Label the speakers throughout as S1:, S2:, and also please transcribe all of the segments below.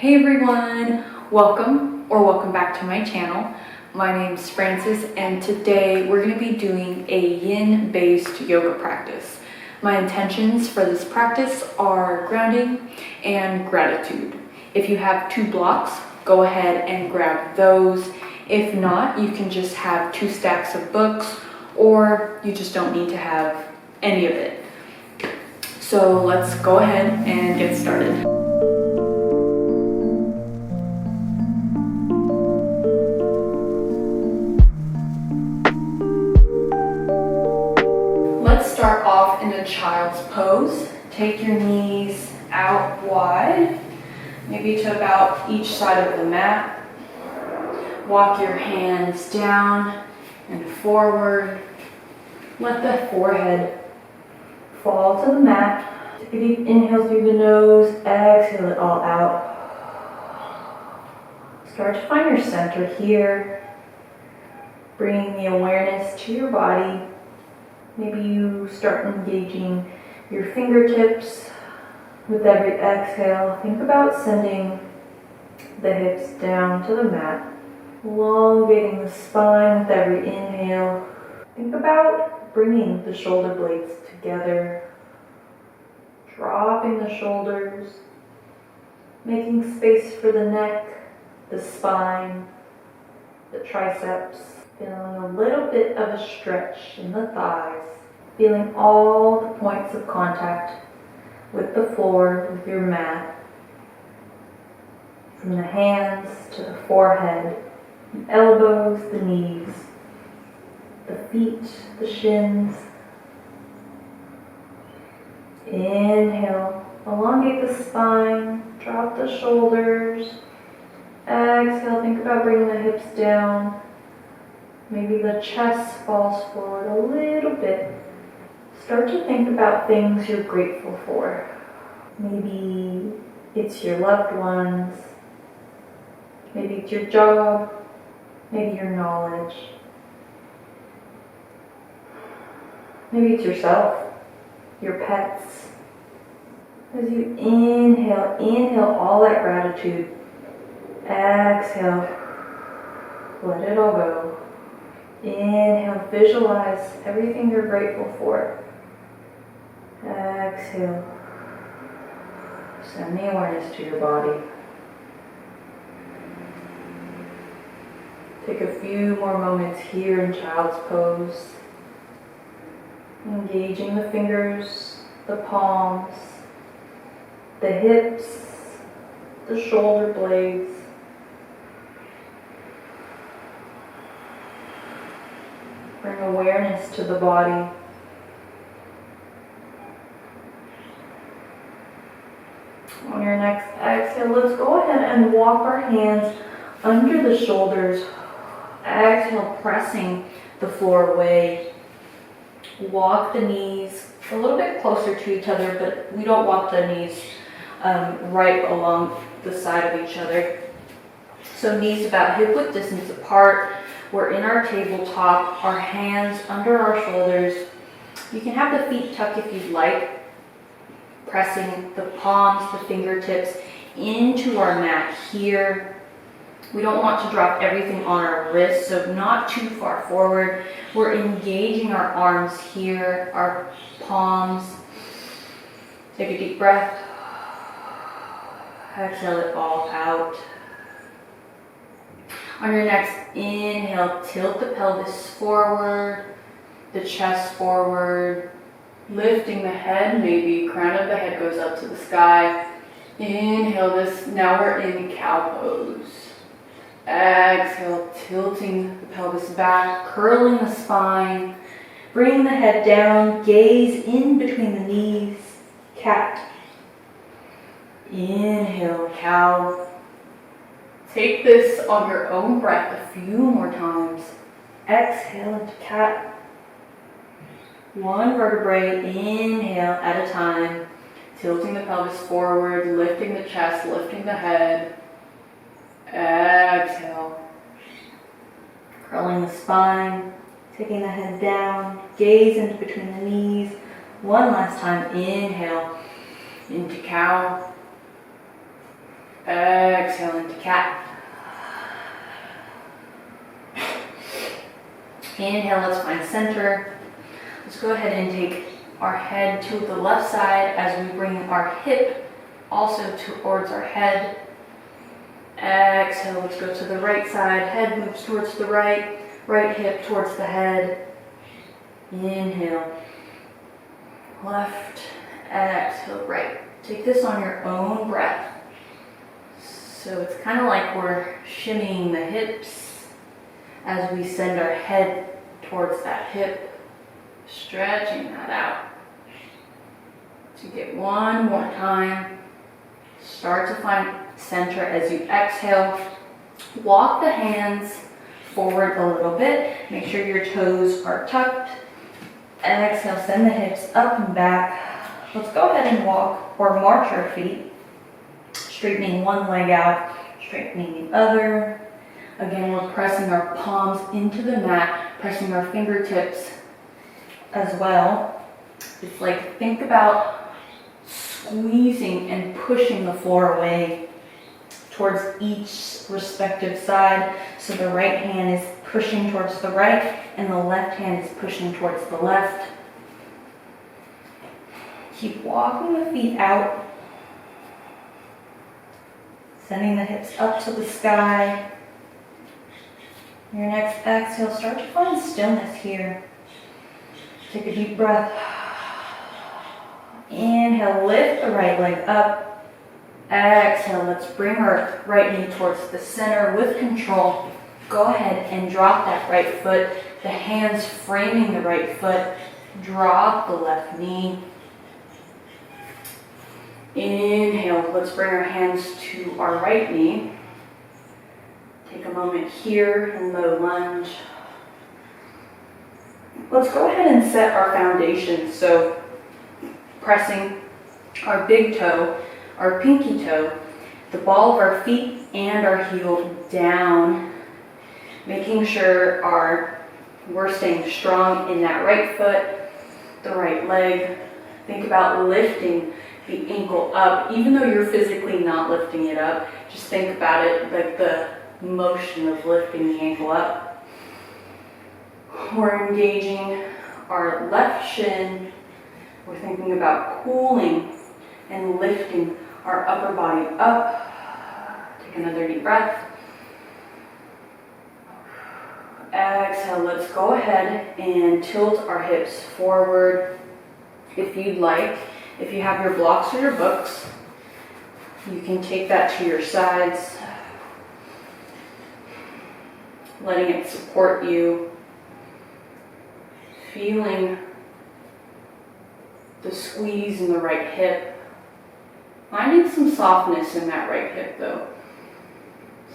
S1: Hey everyone, welcome back to my channel. My name's Frances and today we're going to be doing a yin-based yoga practice. My intentions for this practice are grounding and gratitude. If you have 2 blocks, go ahead and grab those. If not, you can just have 2 stacks of books, or you just don't need to have any of it. So let's go ahead and get started. Let's start off in a child's pose. Take your knees out wide, maybe to about each side of the mat. Walk your hands down and forward. Let the forehead fall to the mat. Take a deep inhale through the nose, exhale it all out. Start to find your center here. Bringing the awareness to your body. Maybe you start engaging your fingertips with every exhale. Think about sending the hips down to the mat, elongating the spine with every inhale. Think about bringing the shoulder blades together, dropping the shoulders, making space for the neck, the spine, the triceps. Feeling a little bit of a stretch in the thighs. Feeling all the points of contact with the floor, with your mat. From the hands to the forehead, the elbows, the knees, the feet, the shins. Inhale, elongate the spine, drop the shoulders. Exhale, think about bringing the hips down. Maybe the chest falls forward a little bit. Start to think about things you're grateful for. Maybe it's your loved ones. Maybe it's your job. Maybe your knowledge. Maybe it's yourself, your pets. As you inhale all that gratitude. Exhale, let it all go. Inhale, visualize everything you're grateful for. Exhale, send the awareness to your body. Take a few more moments here in child's pose. Engaging the fingers, the palms, the hips, the shoulder blades. Bring awareness to the body. On your next exhale, let's go ahead and walk our hands under the shoulders. Exhale, pressing the floor away. Walk the knees a little bit closer to each other, but we don't walk the knees right along the side of each other. So knees about hip width distance apart. We're in our tabletop, our hands under our shoulders. You can have the feet tucked if you'd like, pressing the palms, the fingertips into our mat here. We don't want to drop everything on our wrists, so not too far forward. We're engaging our arms here, our palms. Take a deep breath. Exhale it all out. On your next inhale, tilt the pelvis forward, the chest forward, lifting the head, maybe crown of the head goes up to the sky. Inhale this, now we're in cow pose. Exhale, tilting the pelvis back, curling the spine, bringing the head down, gaze in between the knees, cat. Inhale, cow. Take this on your own breath a few more times. Exhale into cat. 1 vertebrae, inhale at a time. Tilting the pelvis forward, lifting the chest, lifting the head. Exhale. Curling the spine, taking the head down, gaze into between the knees. 1 last time, inhale into cow. Exhale into cat. Inhale, let's find center. Let's go ahead and take our head to the left side as we bring our hip also towards our head. Exhale, let's go to the right side. Head moves towards the right, right hip towards the head. Inhale, left, exhale, right. Take this on your own breath. So it's kind of like we're shimmying the hips as we send our head towards that hip, stretching that out. To get one more time, start to find center as you exhale. Walk the hands forward a little bit. Make sure your toes are tucked. Exhale, send the hips up and back. Let's go ahead and walk or march our feet. Straightening one leg out, straightening the other. Again, we're pressing our palms into the mat, pressing our fingertips as well. It's like, think about squeezing and pushing the floor away towards each respective side. So the right hand is pushing towards the right and the left hand is pushing towards the left. Keep walking the feet out. Sending the hips up to the sky. Your next exhale, start to find stillness here. Take a deep breath. Inhale, lift the right leg up. Exhale, let's bring our right knee towards the center with control. Go ahead and drop that right foot. The hands framing the right foot. Drop the left knee. Inhale, let's bring our hands to our right knee. Take a moment here in low lunge. Let's go ahead and set our foundation. So pressing our big toe, our pinky toe, the ball of our feet and our heel down, making sure we're staying strong in that right foot, the right leg. Think about lifting the ankle up, even though you're physically not lifting it up. Just think about it like the motion of lifting the ankle up. We're engaging our left shin. We're thinking about cooling and lifting our upper body up. Take another deep breath. Exhale, let's go ahead and tilt our hips forward if you'd like. If you have your blocks or your books, you can take that to your sides, letting it support you, feeling the squeeze in the right hip, finding some softness in that right hip though.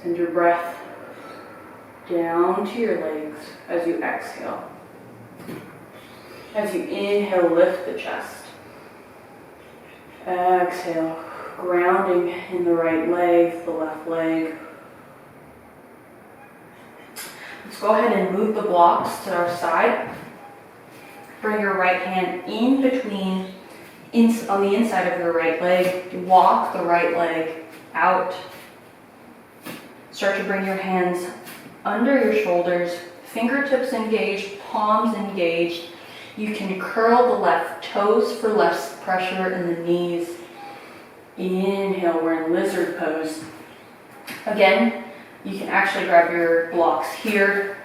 S1: Send your breath down to your legs as you exhale. As you inhale, lift the chest. Exhale, grounding in the right leg, the left leg. Let's go ahead and move the blocks to our side. Bring your right hand in between, on the inside of your right leg. Walk the right leg out. Start to bring your hands under your shoulders, fingertips engaged, palms engaged. You can curl the left toes for less pressure in the knees. Inhale, we're in lizard pose. Again, you can actually grab your blocks here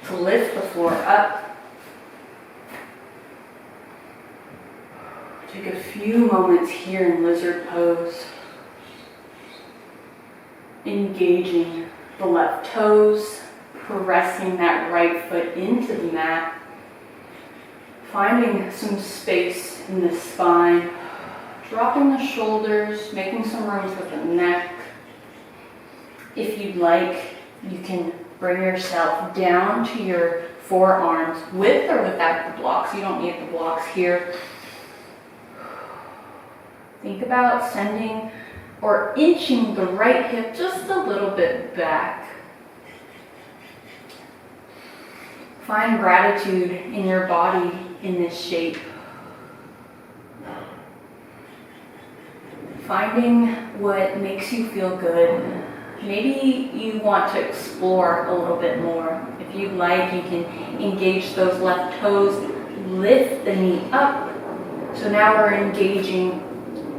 S1: to lift the floor up. Take a few moments here in lizard pose. Engaging the left toes, pressing that right foot into the mat. Finding some space in the spine, dropping the shoulders, making some room for the neck. If you'd like, you can bring yourself down to your forearms with or without the blocks. You don't need the blocks here. Think about sending or inching the right hip just a little bit back. Find gratitude in your body in this shape. Finding what makes you feel good. Maybe you want to explore a little bit more. If you'd like, you can engage those left toes, lift the knee up. So now we're engaging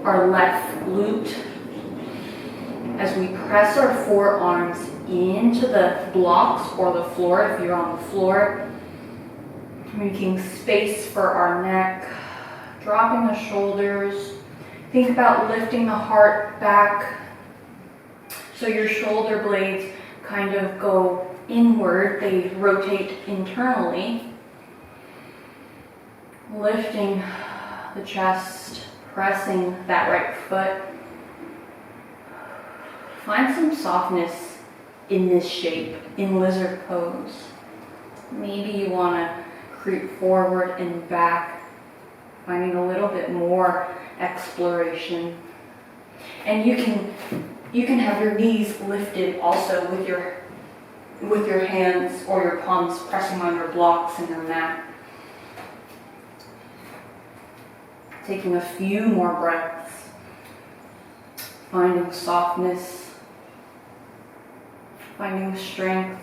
S1: our left glute as we press our forearms into the blocks or the floor if you're on the floor. Making space for our neck, dropping the shoulders. Think about lifting the heart back so your shoulder blades kind of go inward, they rotate internally. Lifting the chest, pressing that right foot. Find some softness in this shape, in lizard pose. Maybe you want to creep forward and back, finding a little bit more exploration. And you can have your knees lifted also with your hands or your palms pressing on your blocks in your mat. Taking a few more breaths, finding softness, finding strength.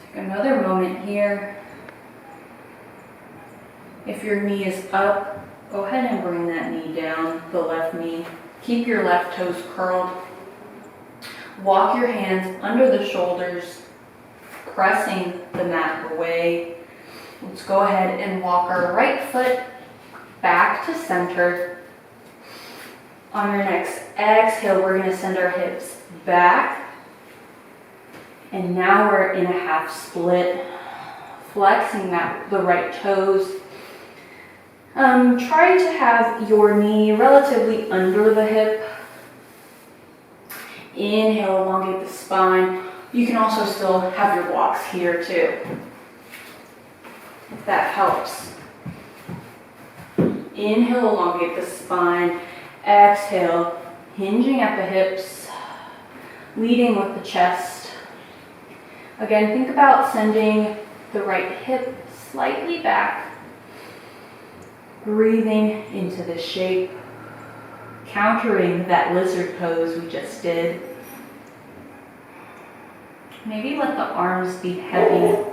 S1: Take another moment here. If your knee is up, go ahead and bring that knee down, the left knee. Keep your left toes curled. Walk your hands under the shoulders, pressing the mat away. Let's go ahead and walk our right foot back to center. On your next exhale, we're going to send our hips back. And now we're in a half split, flexing the right toes. Try to have your knee relatively under the hip. Inhale, elongate the spine. You can also still have your blocks here too, if that helps. Inhale, elongate the spine. Exhale, hinging at the hips, leading with the chest. Again, think about sending the right hip slightly back. Breathing into this shape, countering that lizard pose we just did. Maybe let the arms be heavy.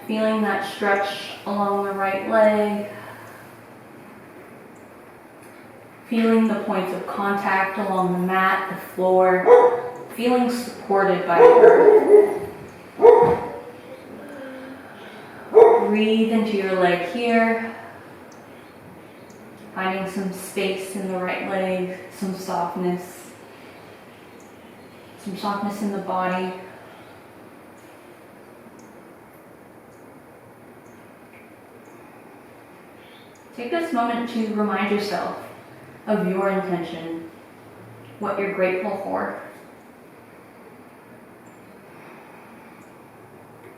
S1: Feeling that stretch along the right leg. Feeling the points of contact along the mat, the floor. Feeling supported by the earth. Breathe into your leg here. Finding some space in the right leg, some softness in the body. Take this moment to remind yourself of your intention, what you're grateful for.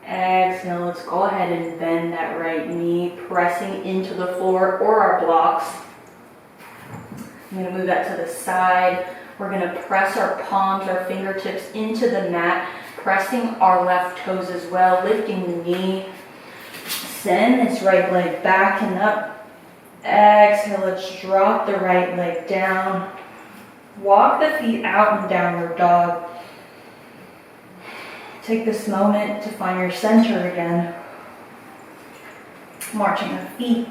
S1: Exhale, let's go ahead and bend that right knee, pressing into the floor or our blocks. I'm going to move that to the side. We're going to press our palms, our fingertips into the mat, pressing our left toes as well, lifting the knee. Send this right leg back and up. Exhale, let's drop the right leg down. Walk the feet out in downward dog. Take this moment to find your center again. Marching the feet,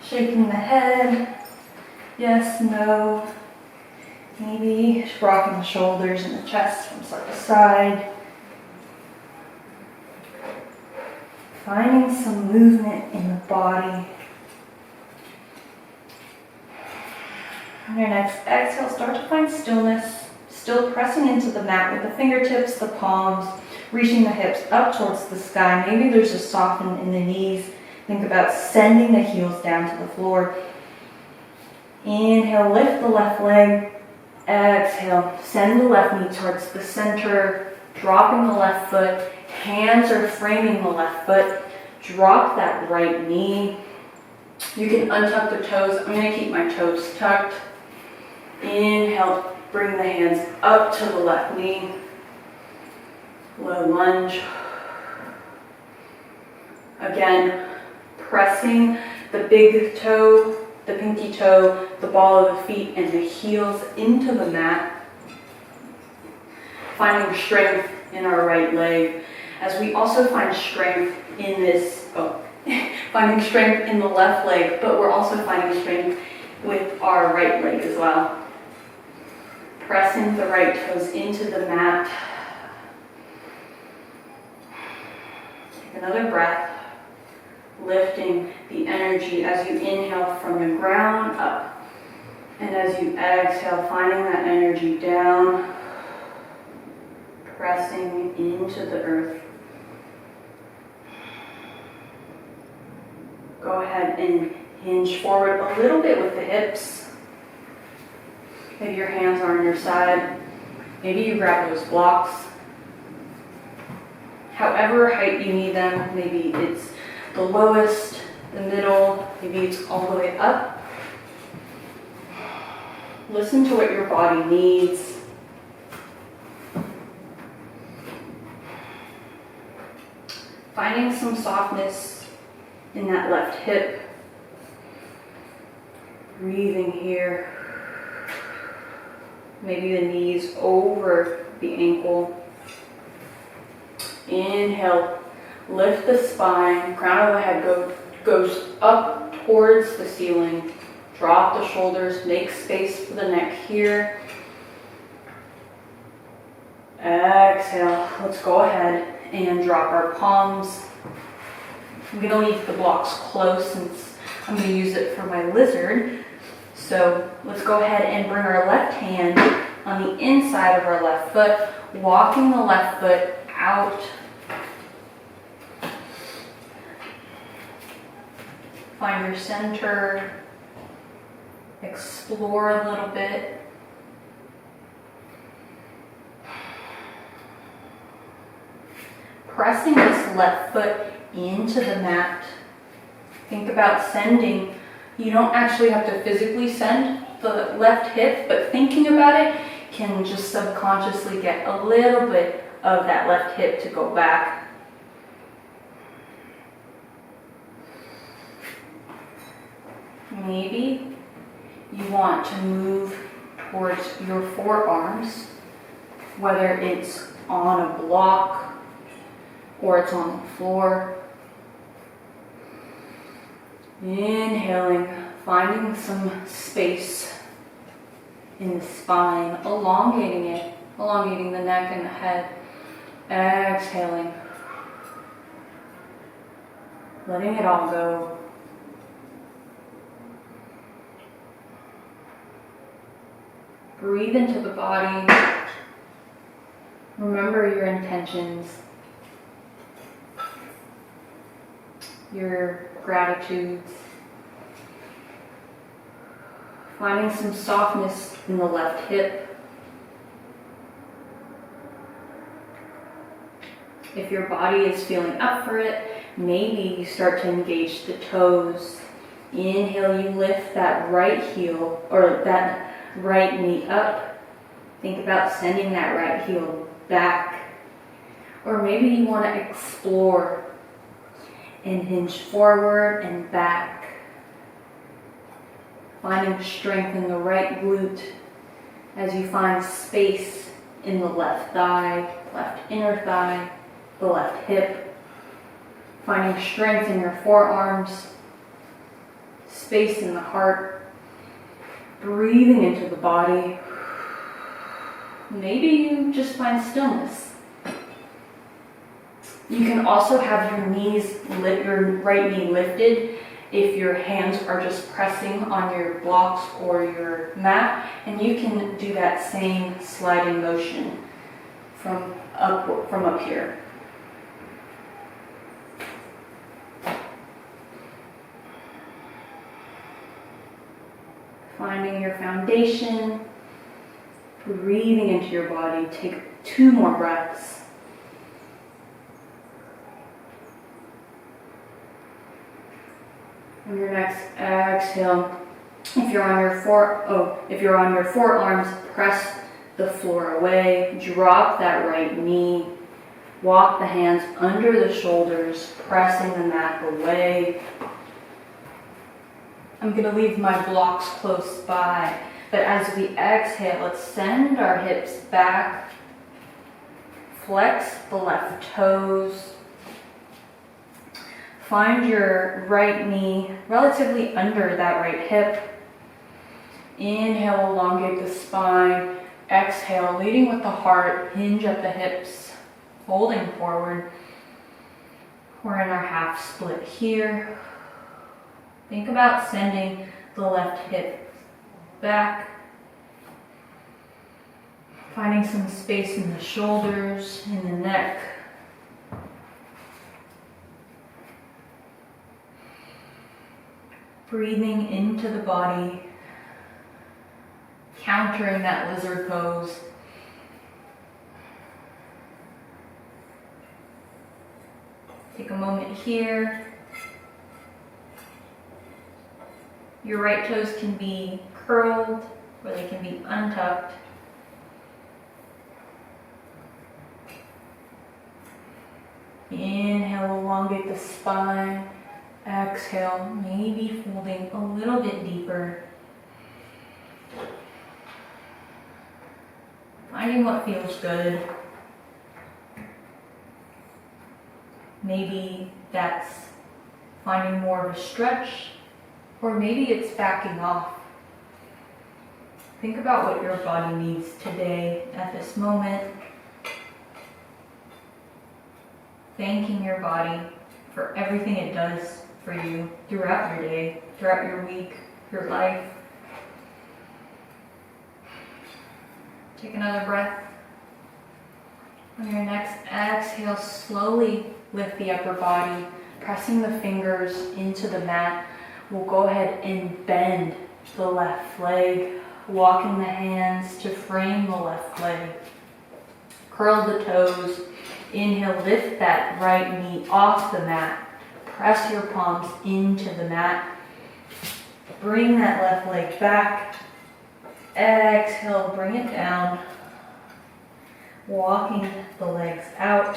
S1: shaking the head. Yes, no. Maybe rocking the shoulders and the chest from side to side. Finding some movement in the body. On your next exhale, start to find stillness. Still pressing into the mat with the fingertips, the palms, reaching the hips up towards the sky. Maybe there's a soften in the knees. Think about sending the heels down to the floor. Inhale, lift the left leg. Exhale, send the left knee towards the center, dropping the left foot. Hands are framing the left foot. Drop that right knee. You can untuck the toes. I'm going to keep my toes tucked. Inhale. Bring the hands up to the left knee. Low lunge. Again, pressing the big toe, the pinky toe, the ball of the feet, and the heels into the mat. Finding strength in our right leg, as we also find strength in this, finding strength in the left leg, but we're also finding strength with our right leg as well. Pressing the right toes into the mat. Take another breath, lifting the energy as you inhale from the ground up. And as you exhale, finding that energy down, pressing into the earth. Go ahead and hinge forward a little bit with the hips. Maybe your hands are on your side. Maybe you grab those blocks. However height you need them, maybe it's the lowest, the middle, maybe it's all the way up. Listen to what your body needs. Finding some softness in that left hip. Breathing here. Maybe the knees over the ankle. Inhale, lift the spine, crown of the head goes up towards the ceiling. Drop the shoulders, make space for the neck here. Exhale, let's go ahead and drop our palms. I'm going to leave the blocks close since I'm going to use it for my lizard. So let's go ahead and bring our left hand on the inside of our left foot, walking the left foot out. Find your center, explore a little bit. Pressing this left foot into the mat. Think about sending. You don't actually have to physically send the left hip, but thinking about it can just subconsciously get a little bit of that left hip to go back. Maybe you want to move towards your forearms, whether it's on a block or it's on the floor. Inhaling, finding some space in the spine, elongating it, elongating the neck and the head. Exhaling, letting it all go. Breathe into the body. Remember your intentions, your gratitudes. Finding some softness in the left hip. If your body is feeling up for it, maybe you start to engage the toes. Inhale, you lift that right heel or that right knee up. Think about sending that right heel back. Or maybe you want to explore and hinge forward and back. Finding strength in the right glute as you find space in the left thigh, left inner thigh, the left hip. Finding strength in your forearms, space in the heart. Breathing into the body. Maybe you just find stillness. You can also have your knees, your right knee lifted if your hands are just pressing on your blocks or your mat, and you can do that same sliding motion from up here. Finding your foundation, breathing into your body. Take 2 more breaths. On your next exhale, if you're on your forearms, press the floor away. Drop that right knee. Walk the hands under the shoulders, pressing the mat away. I'm going to leave my blocks close by. But as we exhale, let's send our hips back. Flex the left toes. Find your right knee relatively under that right hip. Inhale, elongate the spine. Exhale, leading with the heart, hinge at the hips, folding forward. We're in our half split here. Think about sending the left hip back. Finding some space in the shoulders, in the neck. Breathing into the body. Countering that lizard pose. Take a moment here. Your right toes can be curled or they can be untucked. Inhale, elongate the spine. Exhale, maybe folding a little bit deeper. Finding what feels good. Maybe that's finding more of a stretch, or maybe it's backing off. Think about what your body needs today at this moment. Thanking your body for everything it does for you throughout your day, throughout your week, your life. Take another breath. On your next exhale, slowly lift the upper body, pressing the fingers into the mat. We'll go ahead and bend the left leg, walking the hands to frame the left leg. Curl the toes. Inhale, lift that right knee off the mat. Press your palms into the mat. Bring that left leg back. Exhale, bring it down. Walking the legs out.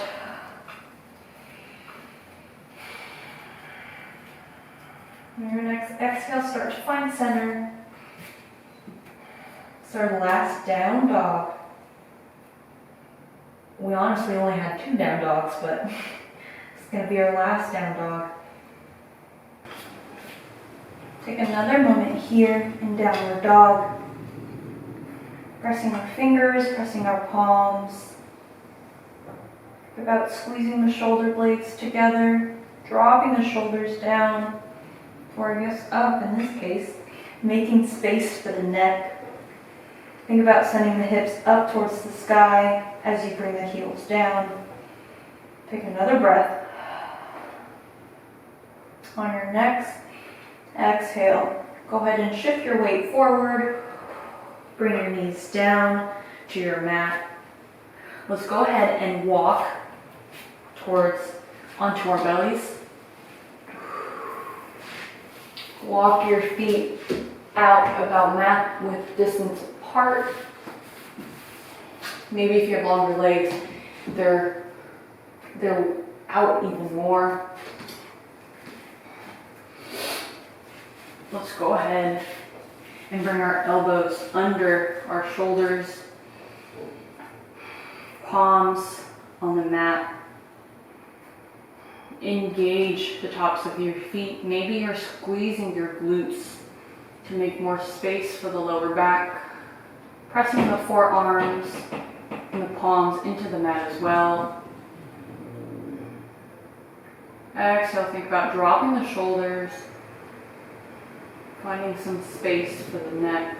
S1: On your next exhale, start to find center. It's our last down dog. We honestly only had 2 down dogs, but it's going to be our last down dog. Take another moment here in downward dog. Pressing our fingers, pressing our palms. Think about squeezing the shoulder blades together, dropping the shoulders down, or I guess up in this case, making space for the neck. Think about sending the hips up towards the sky as you bring the heels down. Take another breath. On your next exhale, go ahead and shift your weight forward. Bring your knees down to your mat. Let's go ahead and walk onto our bellies. Walk your feet out about mat with distance apart. Maybe if you have longer legs, they're out even more. Let's go ahead and bring our elbows under our shoulders, palms on the mat. Engage the tops of your feet. Maybe you're squeezing your glutes to make more space for the lower back. Pressing the forearms and the palms into the mat as well. Exhale, think about dropping the shoulders, finding some space for the neck.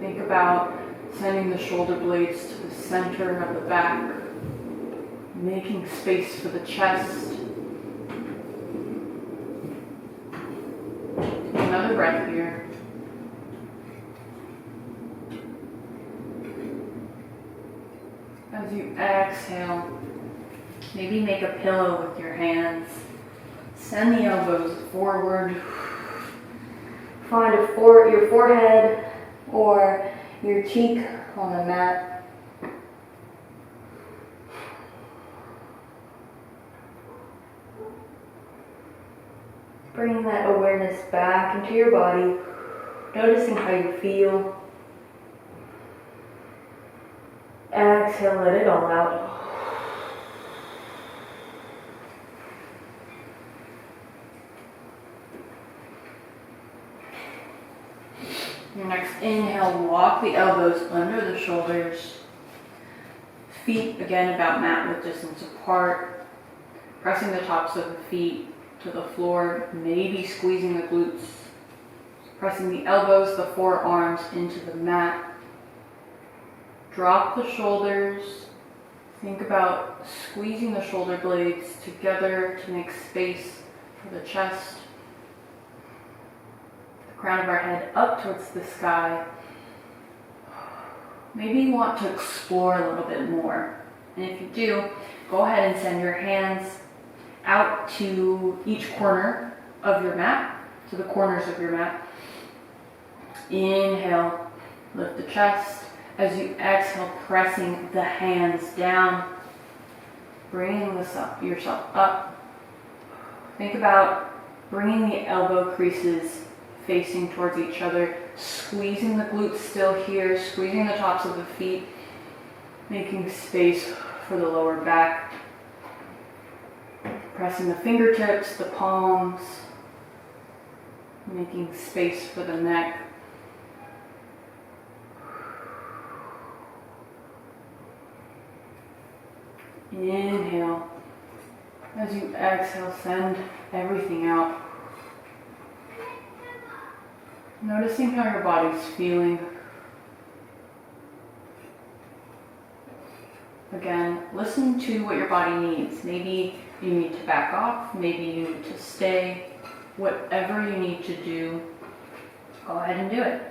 S1: Think about sending the shoulder blades to the center of the back, making space for the chest. Take another breath here. As you exhale, maybe make a pillow with your hands. Send the elbows forward. Find your forehead or your cheek on the mat. Bringing that awareness back into your body, noticing how you feel. Exhale, let it all out. Your next inhale, walk the elbows under the shoulders. Feet again about mat width distance apart. Pressing the tops of the feet to the floor, maybe squeezing the glutes. Pressing the elbows, the forearms into the mat. Drop the shoulders. Think about squeezing the shoulder blades together to make space for the chest. The crown of our head up towards the sky. Maybe you want to explore a little bit more. And if you do, go ahead and send your hands out to each corner of your mat, to the corners of your mat. Inhale, lift the chest. As you exhale, pressing the hands down, bringing yourself up. Think about bringing the elbow creases facing towards each other, squeezing the glutes still here, squeezing the tops of the feet, making space for the lower back. Pressing the fingertips, the palms, making space for the neck. Inhale. As you exhale, send everything out. Noticing how your body's feeling. Again, listen to what your body needs. Maybe you need to back off, maybe you need to stay. Whatever you need to do, go ahead and do it.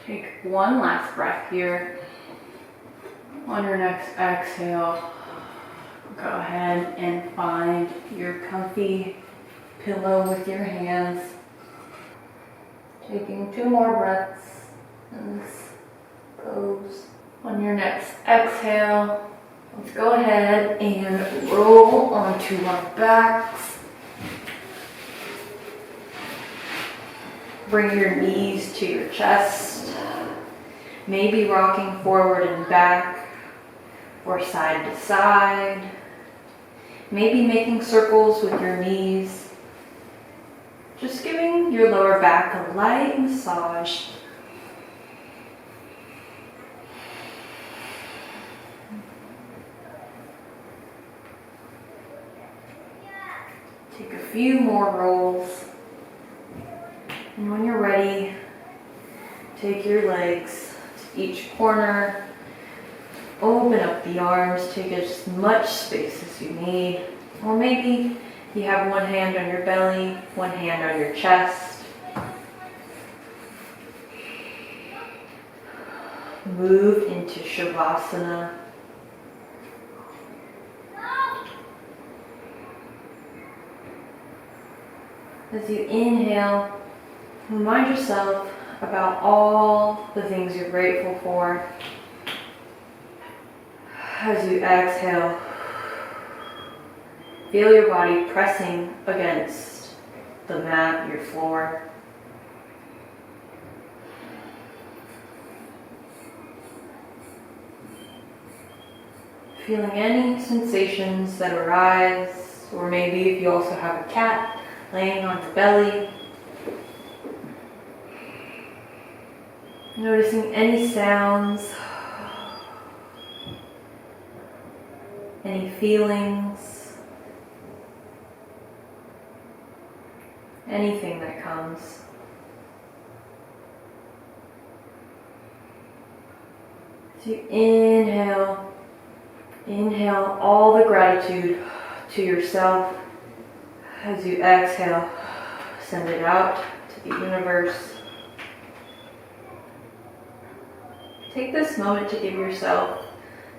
S1: Take one last breath here. On your next exhale, go ahead and find your comfy pillow with your hands. Taking 2 more breaths in this pose. On your next exhale, let's go ahead and roll onto our backs. Bring your knees to your chest, maybe rocking forward and back or side to side, maybe making circles with your knees, just giving your lower back a light massage. Take a few more rolls. And when you're ready, take your legs to each corner, open up the arms, take as much space as you need. Or maybe you have one hand on your belly, one hand on your chest. Move into Shavasana. As you inhale, remind yourself about all the things you're grateful for. As you exhale, feel your body pressing against the mat, your floor. Feeling any sensations that arise, or maybe if you also have a cat laying on your belly. Noticing any sounds, any feelings, anything that comes. As you inhale, inhale all the gratitude to yourself. As you exhale, send it out to the universe. Take this moment to give yourself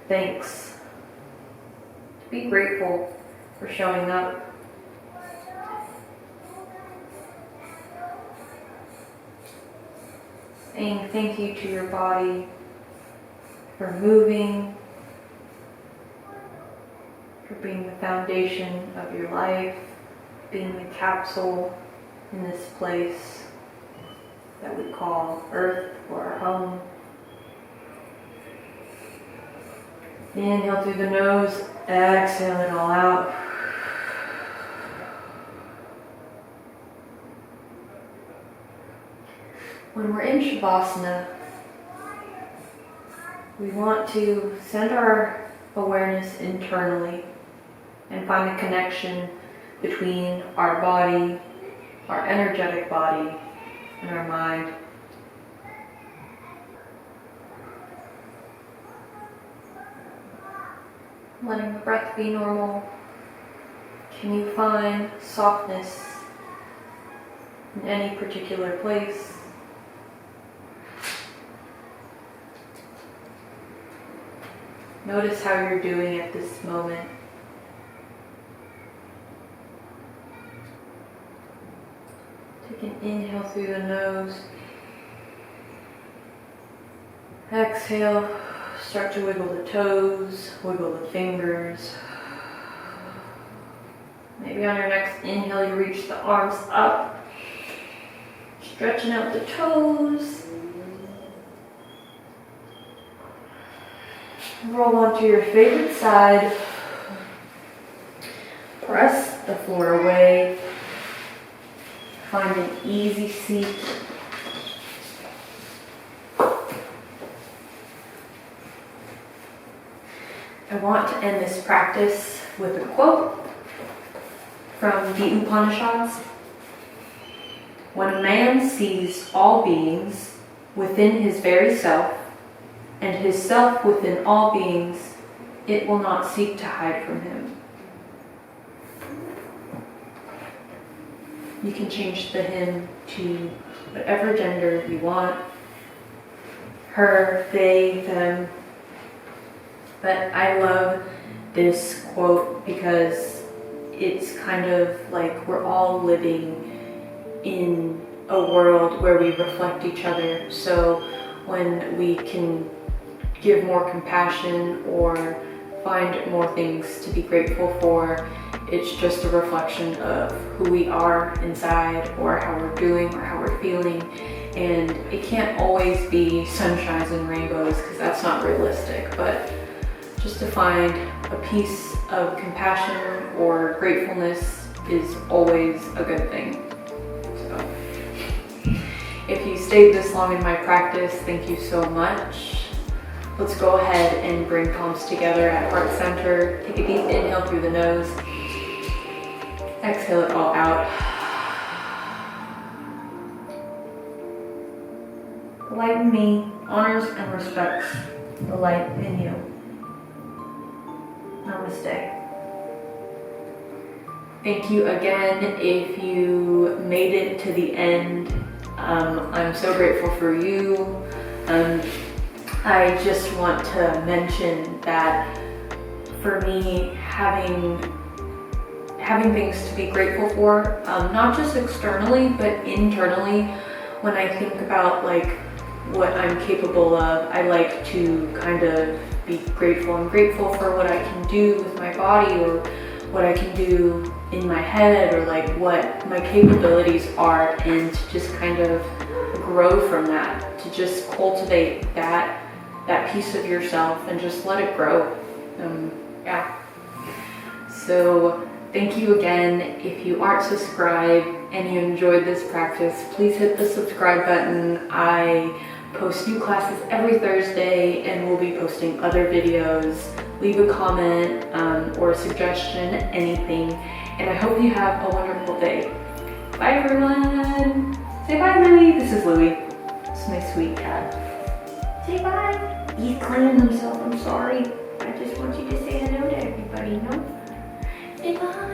S1: thanks. To be grateful for showing up. Saying thank you to your body for moving, for being the foundation of your life, being the capsule in this place that we call Earth or our home. Inhale through the nose, exhale it all out. When we're in Shavasana, we want to send our awareness internally and find a connection between our body, our energetic body, and our mind. Letting the breath be normal. Can you find softness in any particular place? Notice how you're doing at this moment. Take an inhale through the nose. Exhale, start to wiggle the toes, wiggle the fingers. Maybe on your next inhale you reach the arms up, stretching out the toes. Roll onto your favorite side. Press the floor away. Find an easy seat. I want to end this practice with a quote from the Upanishads. When a man sees all beings within his very self, and his self within all beings, it will not seek to hide from him. You can change the him to whatever gender you want. Her, they, them. But I love this quote because it's kind of like we're all living in a world where we reflect each other. So when we can give more compassion or find more things to be grateful for, it's just a reflection of who we are inside or how we're doing or how we're feeling. And it can't always be sunshines and rainbows because that's not realistic, but just to find a piece of compassion or gratefulness is always a good thing. So if you stayed this long in my practice, thank you so much. Let's go ahead and bring palms together at heart center. Take a deep inhale through the nose. Exhale it all out. The light in me honors and respects the light in you. Namaste. Thank you again if you made it to the end. I'm so grateful for you. I just want to mention that for me, having things to be grateful for, not just externally, but internally, when I think about like what I'm capable of, I like to kind of be grateful. I'm grateful for what I can do with my body or what I can do in my head or like what my capabilities are, and to just kind of grow from that, to just cultivate that piece of yourself and just let it grow. Yeah. So thank you again. If you aren't subscribed and you enjoyed this practice, please hit the subscribe button. I post new classes every Thursday and we'll be posting other videos. Leave a comment or a suggestion, anything. And I hope you have a wonderful day. Bye everyone. Say bye, Louie. This is Louie. It's my sweet cat. Say bye. He's cleaning himself. I'm sorry. I just want you to say hello to everybody, no? Say bye.